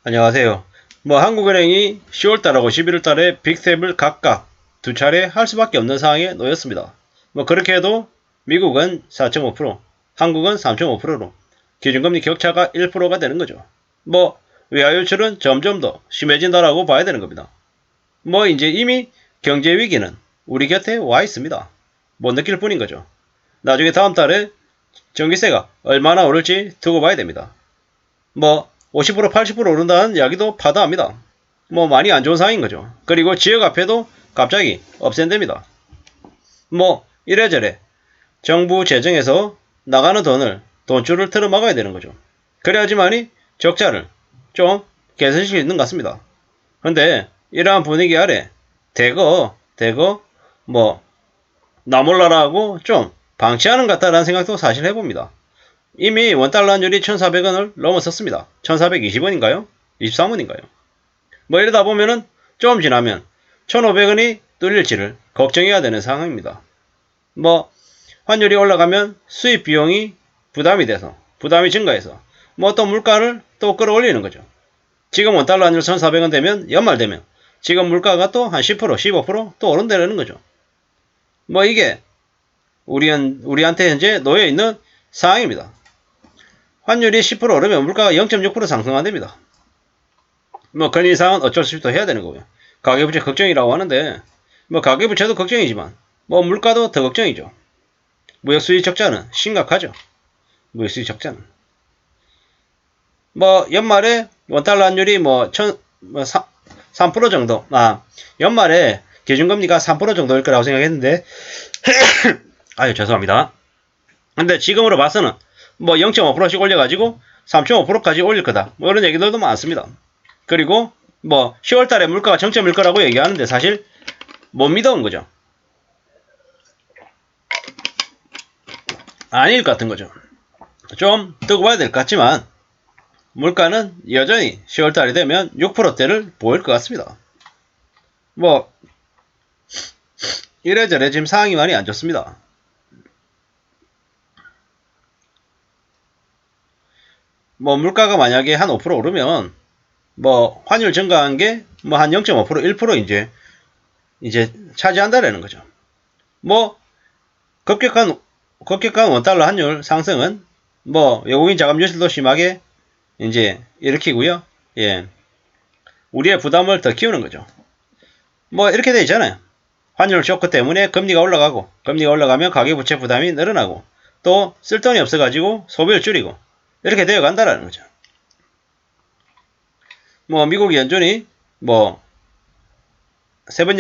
안녕하세요. 한국은행이 10월달하고 11월달에 빅스텝을 각각 두 차례 할 수밖에 없는 상황에 놓였습니다. 그렇게 해도 미국은 4.5%, 한국은 3.5%로 기준금리 격차가 1%가 되는 거죠. 외화 유출은 점점 더 심해진다라고 봐야 되는 겁니다. 이제 이미 경제 위기는 우리 곁에 와 있습니다. 못 느낄 뿐인 거죠. 나중에 다음 달에 전기세가 얼마나 오를지 두고 봐야 됩니다. 50% 80% 오른다는 이야기도 파다합니다. 많이 안 좋은 상황인 거죠. 그리고 지역 화폐도 갑자기 없앤답니다. 이래저래 정부 재정에서 나가는 돈을 돈줄을 틀어 막아야 되는 거죠. 그래야지만이 적자를 좀 개선시킬 수 있는 것 같습니다. 근데 이러한 분위기 아래 대거 나몰라라고 좀 방치하는 것 같다라는 생각도 사실 해봅니다. 이미 원달러 환율이 1,400원을 넘어섰습니다. 1,420원인가요? 23원인가요? 이러다 보면은 좀 지나면 1,500원이 뚫릴지를 걱정해야 되는 상황입니다. 환율이 올라가면 수입 비용이 부담이 증가해서 또 물가를 또 끌어올리는 거죠. 지금 원달러 환율 1,400원 되면 연말 되면 지금 물가가 또 한 10% 15%또 오른다는 거죠. 이게 우리한테 현재 놓여 있는 상황입니다. 환율이 10% 오르면 물가가 0.6% 상승한답니다. 그런 이상은 어쩔 수 없이 해야 되는 거고요. 가계부채 걱정이라고 하는데 가계부채도 걱정이지만 물가도 더 걱정이죠. 무역수지 적자는 심각하죠. 무역수지 적자는 연말에 원달러 환율이 3% 정도 연말에 기준금리가 3% 정도일 거라고 생각했는데 아유 죄송합니다. 근데 지금으로 봐서는 0.5%씩 올려가지고 3.5%까지 올릴 거다. 이런 얘기들도 많습니다. 그리고 10월달에 물가가 정점일 거라고 얘기하는데 사실 못 믿어온 거죠. 아닐 것 같은 거죠. 좀 두고 봐야 될 것 같지만 물가는 여전히 10월달이 되면 6%대를 보일 것 같습니다. 이래저래 지금 상황이 많이 안 좋습니다. 물가가 만약에 한 5% 오르면 환율 증가한 게 한 0.5% 1% 이제 차지한다라는 거죠. 급격한 원달러 환율 상승은 외국인 자금 유출도 심하게 이제 일으키고요. 예. 우리의 부담을 더 키우는 거죠. 이렇게 돼 있잖아요. 환율 쇼크 때문에 금리가 올라가면 가계부채 부담이 늘어나고 또 쓸 돈이 없어가지고 소비를 줄이고 이렇게 되어 간다라는 거죠. 미국 연준이 3번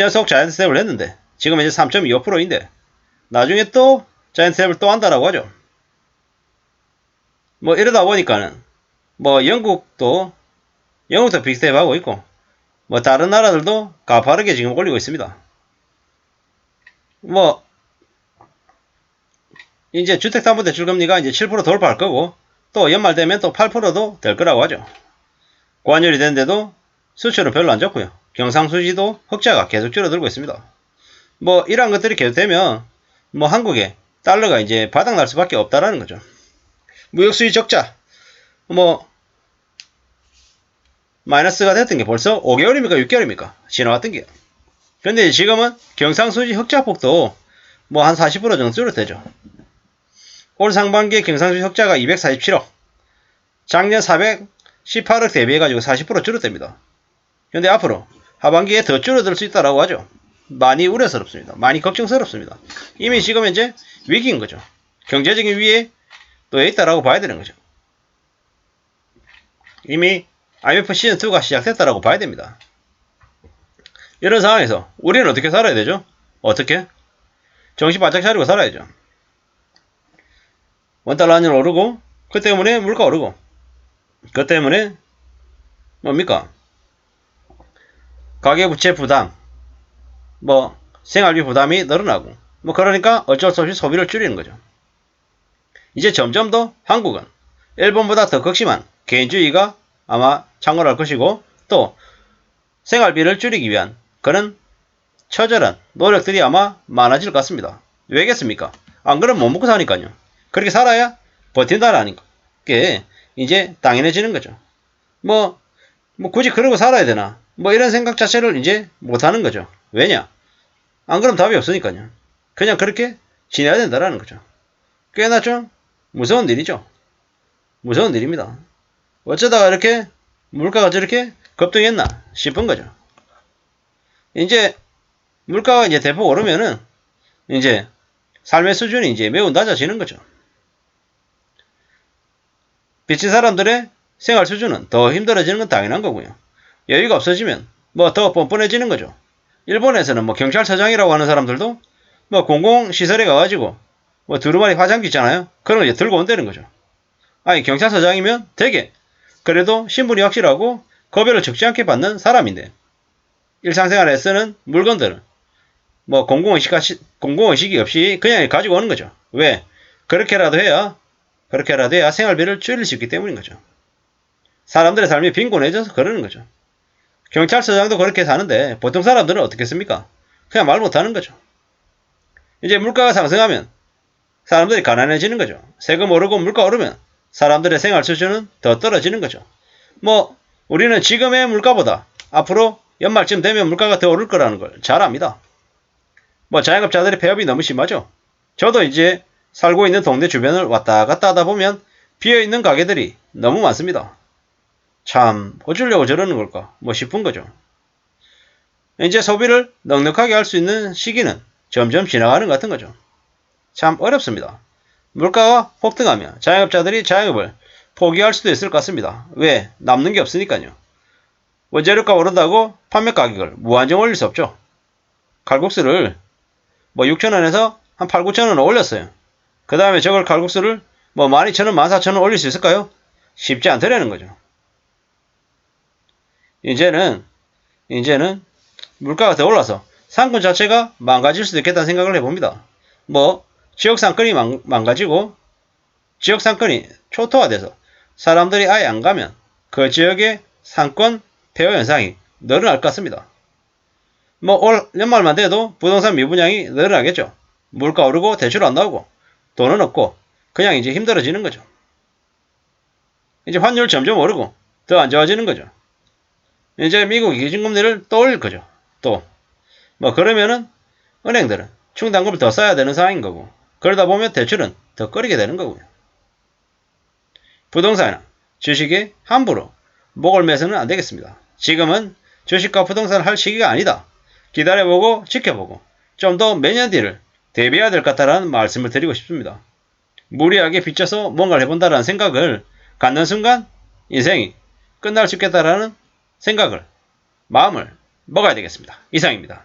연속 자이언트 스텝을 했는데 지금 이제 3.25%인데 나중에 또 자이언트 스텝을 또 한다라고 하죠. 이러다 보니까는 영국도 빅스텝 하고 있고 다른 나라들도 가파르게 지금 올리고 있습니다. 이제 주택담보대출 금리가 이제 7% 돌파할 거고 또 연말 되면 또 8%도 될 거라고 하죠. 고환율이 되는데도 수출은 별로 안 좋고요. 경상수지도 흑자가 계속 줄어들고 있습니다. 이러한 것들이 계속되면 한국에 달러가 이제 바닥날 수밖에 없다라는 거죠. 무역수지 적자 마이너스가 됐던 게 벌써 5개월입니까 6개월입니까 지나왔던 게. 근데 지금은 경상수지 흑자폭도 한 40% 정도 줄어들죠. 올 상반기에 경상수지 흑자가 247억, 작년 418억 대비해가지고 40% 줄어듭니다. 근데 앞으로 하반기에 더 줄어들 수 있다라고 하죠. 많이 우려스럽습니다. 많이 걱정스럽습니다. 이미 지금 현재 위기인 거죠. 경제적인 위기에 놓여 있다라고 봐야 되는 거죠. 이미 IMF 시즌2가 시작됐다라고 봐야 됩니다. 이런 상황에서 우리는 어떻게 살아야 되죠? 어떻게? 정신 바짝 차리고 살아야죠. 원달러 환율 오르고 그 때문에 물가 오르고 그 때문에 뭡니까? 가계부채 부담 생활비 부담이 늘어나고 그러니까 어쩔 수 없이 소비를 줄이는 거죠. 이제 점점 더 한국은 일본보다 더 극심한 개인주의가 아마 창궐할 것이고 또 생활비를 줄이기 위한 그런 처절한 노력들이 아마 많아질 것 같습니다. 왜겠습니까? 안 그러면 못 먹고 사니까요. 그렇게 살아야 버틴다라는 게 이제 당연해지는 거죠. 뭐 굳이 그러고 살아야 되나? 뭐 이런 생각 자체를 이제 못하는 거죠. 왜냐? 안 그럼 답이 없으니까요. 그냥 그렇게 지내야 된다라는 거죠. 꽤나 좀 무서운 일이죠. 무서운 일입니다. 어쩌다가 이렇게 물가가 저렇게 급등했나 싶은 거죠. 이제 물가가 이제 대폭 오르면은 이제 삶의 수준이 이제 매우 낮아지는 거죠. 빚진 사람들의 생활 수준은 더 힘들어지는 건 당연한 거고요. 여유가 없어지면 뭐 더 뻔뻔해지는 거죠. 일본에서는 뭐 경찰서장이라고 하는 사람들도 뭐 공공시설에 가가지고 뭐 두루마리 화장기 있잖아요. 그런 거 이제 들고 온다는 거죠. 아니 경찰서장이면 되게 그래도 신분이 확실하고 급여를 적지 않게 받는 사람인데 일상생활에 쓰는 물건들은 뭐 공공의식이 없이 그냥 가지고 오는 거죠. 왜? 그렇게라도 해야 생활비를 줄일 수 있기 때문인 거죠. 사람들의 삶이 빈곤해져서 그러는 거죠. 경찰서장도 그렇게 사는데 보통 사람들은 어떻겠습니까? 그냥 말 못하는 거죠. 이제 물가가 상승하면 사람들이 가난해지는 거죠. 세금 오르고 물가 오르면 사람들의 생활 수준은 더 떨어지는 거죠. 뭐 우리는 지금의 물가보다 앞으로 연말쯤 되면 물가가 더 오를 거라는 걸 잘 압니다. 뭐 자영업자들의 폐업이 너무 심하죠. 저도 이제 살고 있는 동네 주변을 왔다 갔다 하다 보면 비어있는 가게들이 너무 많습니다. 참 어쩌려고 저러는 걸까 뭐 싶은 거죠. 이제 소비를 넉넉하게 할 수 있는 시기는 점점 지나가는 것 같은 거죠. 참 어렵습니다. 물가가 폭등하면 자영업자들이 자영업을 포기할 수도 있을 것 같습니다. 왜? 남는 게 없으니까요. 원재료가 오른다고 판매 가격을 무한정 올릴 수 없죠. 칼국수를 뭐 6,000원에서 한 8, 9,000원 올렸어요. 그 다음에 저걸 칼국수를 뭐 12,000원, 14,000원 올릴 수 있을까요? 쉽지 않더라는 거죠. 이제는 물가가 더 올라서 상권 자체가 망가질 수도 있겠다는 생각을 해봅니다. 뭐 지역 상권이 망가지고 지역 상권이 초토화돼서 사람들이 아예 안 가면 그 지역의 상권 폐허 현상이 늘어날 것 같습니다. 뭐 올 연말만 돼도 부동산 미분양이 늘어나겠죠. 물가 오르고 대출 안 나오고 돈은 없고 그냥 이제 힘들어지는 거죠. 이제 환율 점점 오르고 더 안 좋아지는 거죠. 이제 미국이 기준금리를 또 올릴 거죠. 또 뭐 그러면은 은행들은 충당금을 더 써야 되는 상황인 거고 그러다 보면 대출은 더 꺼리게 되는 거고요. 부동산이나 주식에 함부로 목을 매서는 안 되겠습니다. 지금은 주식과 부동산을 할 시기가 아니다. 기다려보고 지켜보고 좀 더 몇 년 뒤를 대비해야 될 것 같다는 말씀을 드리고 싶습니다. 무리하게 빚져서 뭔가를 해본다는 생각을 갖는 순간 인생이 끝날 수 있겠다라는 생각을 마음을 먹어야 되겠습니다. 이상입니다.